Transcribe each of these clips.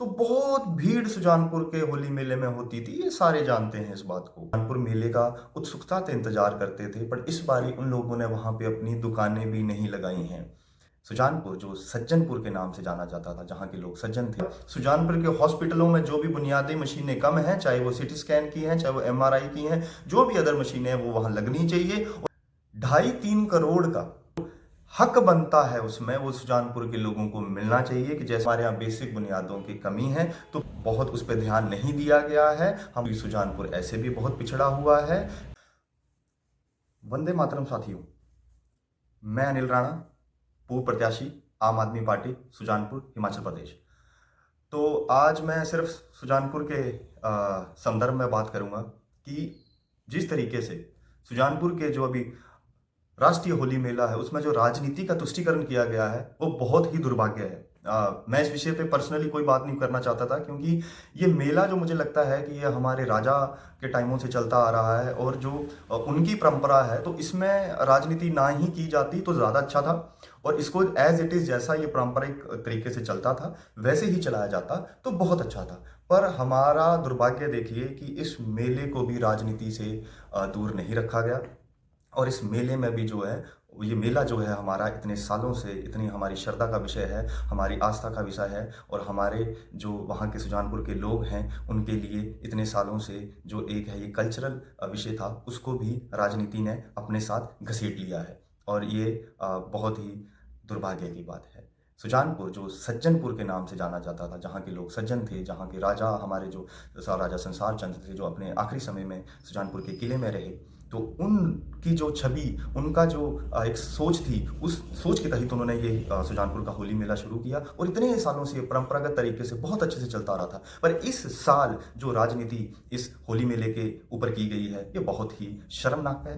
तो बहुत भीड़ सुजानपुर के होली मेले में होती थी, ये सारे जानते हैं इस बात को। सुजानपुर मेले का उत्सुकता से इंतजार करते थे, पर इस बारी उन लोगों ने वहां पे अपनी दुकानें भी नहीं लगाई हैं। सुजानपुर जो सज्जनपुर के नाम से जाना जाता था, जहाँ के लोग सज्जन थे, सुजानपुर के हॉस्पिटलों में जो भी बुनियादी मशीनें कम हैं, चाहे वो सीटी स्कैन की हैं, चाहे वो एमआरआई की हैं, जो भी अदर मशीनें हैं वो वहां लगनी चाहिए। 2.5-3 करोड़ का हक बनता है उसमें, वो सुजानपुर के लोगों को मिलना चाहिए। कि जैसे हमारे यहाँ बेसिक बुनियादों की कमी है, तो बहुत उस पर ध्यान नहीं दिया गया है। हम सुजानपुर ऐसे भी बहुत पिछड़ा हुआ है। वंदे मातरम साथियों, मैं अनिल राणा, पूर्व प्रत्याशी, आम आदमी पार्टी, सुजानपुर, हिमाचल प्रदेश। तो आज मैं सिर्फ सुजानपुर के संदर्भ में बात करूंगा कि जिस तरीके से सुजानपुर के जो अभी राष्ट्रीय होली मेला है, उसमें जो राजनीति का तुष्टीकरण किया गया है, वो बहुत ही दुर्भाग्य है। मैं इस विषय पे पर्सनली कोई बात नहीं करना चाहता था, क्योंकि ये मेला जो मुझे लगता है कि ये हमारे राजा के टाइमों से चलता आ रहा है, और जो उनकी परंपरा है, तो इसमें राजनीति ना ही की जाती तो ज़्यादा अच्छा था। और इसको एज इट इज़, जैसा ये पारंपरिक तरीके से चलता था वैसे ही चलाया जाता तो बहुत अच्छा था। पर हमारा दुर्भाग्य देखिए कि इस मेले को भी राजनीति से दूर नहीं रखा गया। और इस मेले में भी जो है, ये मेला जो है हमारा इतने सालों से, इतनी हमारी श्रद्धा का विषय है, हमारी आस्था का विषय है, और हमारे जो वहाँ के सुजानपुर के लोग हैं उनके लिए इतने सालों से जो एक है ये कल्चरल विषय था, उसको भी राजनीति ने अपने साथ घसीट लिया है। और ये बहुत ही दुर्भाग्य की बात है। सुजानपुर जो सज्जनपुर के नाम से जाना जाता था, जहाँ के लोग सज्जन थे, जहाँ के राजा, हमारे जो राजा संसार चंद्र थे, जो अपने आखिरी समय में सुजानपुर के किले में रहे, तो उनकी जो छवि, उनका जो एक सोच थी, उस सोच के तहत उन्होंने ये सुजानपुर का होली मेला शुरू किया, और इतने सालों से परंपरागत तरीके से बहुत अच्छे से चलता रहा था। पर इस साल जो राजनीति इस होली मेले के ऊपर की गई है, ये बहुत ही शर्मनाक है,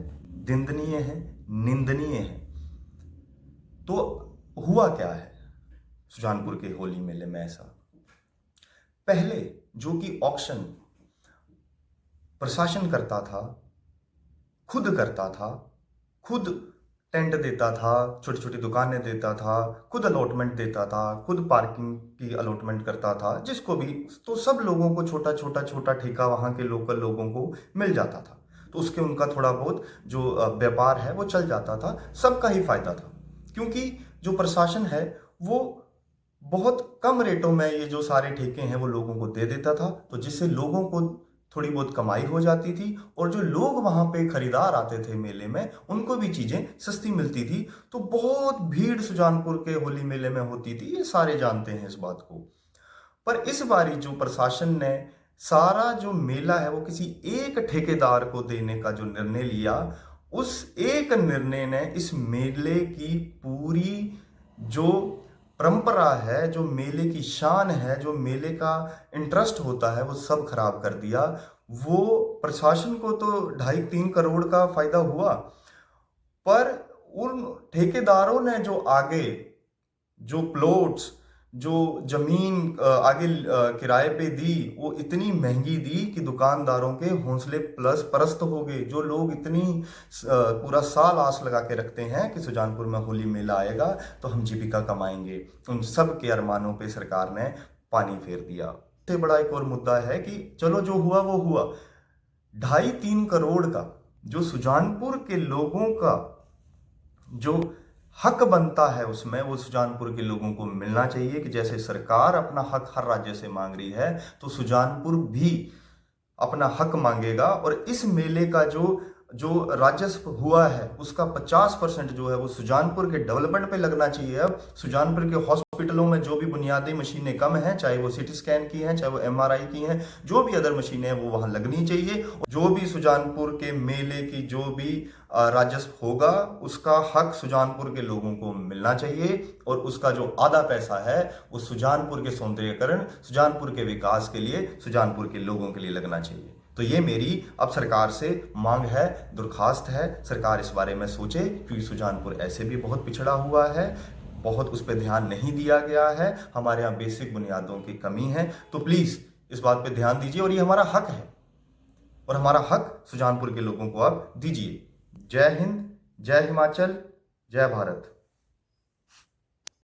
निंदनीय है, निंदनीय है। तो हुआ क्या है सुजानपुर के होली मेले में ऐसा? पहले जो कि ऑक्शन प्रशासन करता था, खुद करता था, खुद टेंट देता था, छोटी छोटी दुकानें देता था, खुद अलॉटमेंट देता था, खुद पार्किंग की अलॉटमेंट करता था, जिसको भी, तो सब लोगों को छोटा छोटा छोटा ठेका वहाँ के लोकल लोगों को मिल जाता था। तो उसके उनका थोड़ा बहुत जो व्यापार है वो चल जाता था, सबका ही फायदा था। क्योंकि जो प्रशासन है वो बहुत कम रेटों में ये जो सारे ठेके हैं वो लोगों को दे देता था, तो जिससे लोगों को थोड़ी बहुत कमाई हो जाती थी, और जो लोग वहां पे खरीदार आते थे मेले में, उनको भी चीजें सस्ती मिलती थी। तो बहुत भीड़ सुजानपुर के होली मेले में होती थी, ये सारे जानते हैं इस बात को। पर इस बारी जो प्रशासन ने सारा जो मेला है वो किसी एक ठेकेदार को देने का जो निर्णय लिया, उस एक निर्णय ने इस मेले की पूरी जो परंपरा है, जो मेले की शान है, जो मेले का इंटरेस्ट होता है, वो सब खराब कर दिया। वो प्रशासन को तो 2.5-3 करोड़ का फायदा हुआ, पर उन ठेकेदारों ने जो आगे जो प्लॉट्स, जो जमीन आगे किराए पे दी, वो इतनी महंगी दी कि दुकानदारों के हौसले प्लस परस्त हो गए। जो लोग इतनी पूरा साल आस लगा के रखते हैं कि सुजानपुर में होली मेला आएगा तो हम जीविका कमाएंगे, उन सब के अरमानों पे सरकार ने पानी फेर दिया। सबसे बड़ा एक और मुद्दा है कि चलो जो हुआ वो हुआ, 2.5-3 करोड़ का जो सुजानपुर के लोगों का जो हक बनता है उसमें, वो सुजानपुर के लोगों को मिलना चाहिए। कि जैसे सरकार अपना हक हर राज्य से मांग रही है, तो सुजानपुर भी अपना हक मांगेगा। और इस मेले का जो जो राजस्व हुआ है उसका 50% जो है वो सुजानपुर के डेवलपमेंट पे लगना चाहिए। अब सुजानपुर के हॉस्पिटलों में जो भी बुनियादी मशीनें कम हैं, चाहे वो सीटी स्कैन की हैं, चाहे वो एमआरआई की हैं, जो भी अदर मशीनें हैं वो वहां लगनी चाहिए। जो भी सुजानपुर के मेले की जो भी राजस्व होगा, उसका हक सुजानपुर के लोगों को मिलना चाहिए, और उसका जो आधा पैसा है वो सुजानपुर के सौंदर्यीकरण, सुजानपुर के विकास के लिए, सुजानपुर के लोगों के लिए लगना चाहिए। तो ये मेरी अब सरकार से मांग है, दरखास्त है, सरकार इस बारे में सोचे, क्योंकि सुजानपुर ऐसे भी बहुत पिछड़ा हुआ है, बहुत उस पर ध्यान नहीं दिया गया है, हमारे यहाँ बेसिक बुनियादों की कमी है। तो प्लीज़ इस बात पे ध्यान दीजिए, और ये हमारा हक है, और हमारा हक सुजानपुर के लोगों को आप दीजिए। जय हिंद, जय हिमाचल, जय भारत।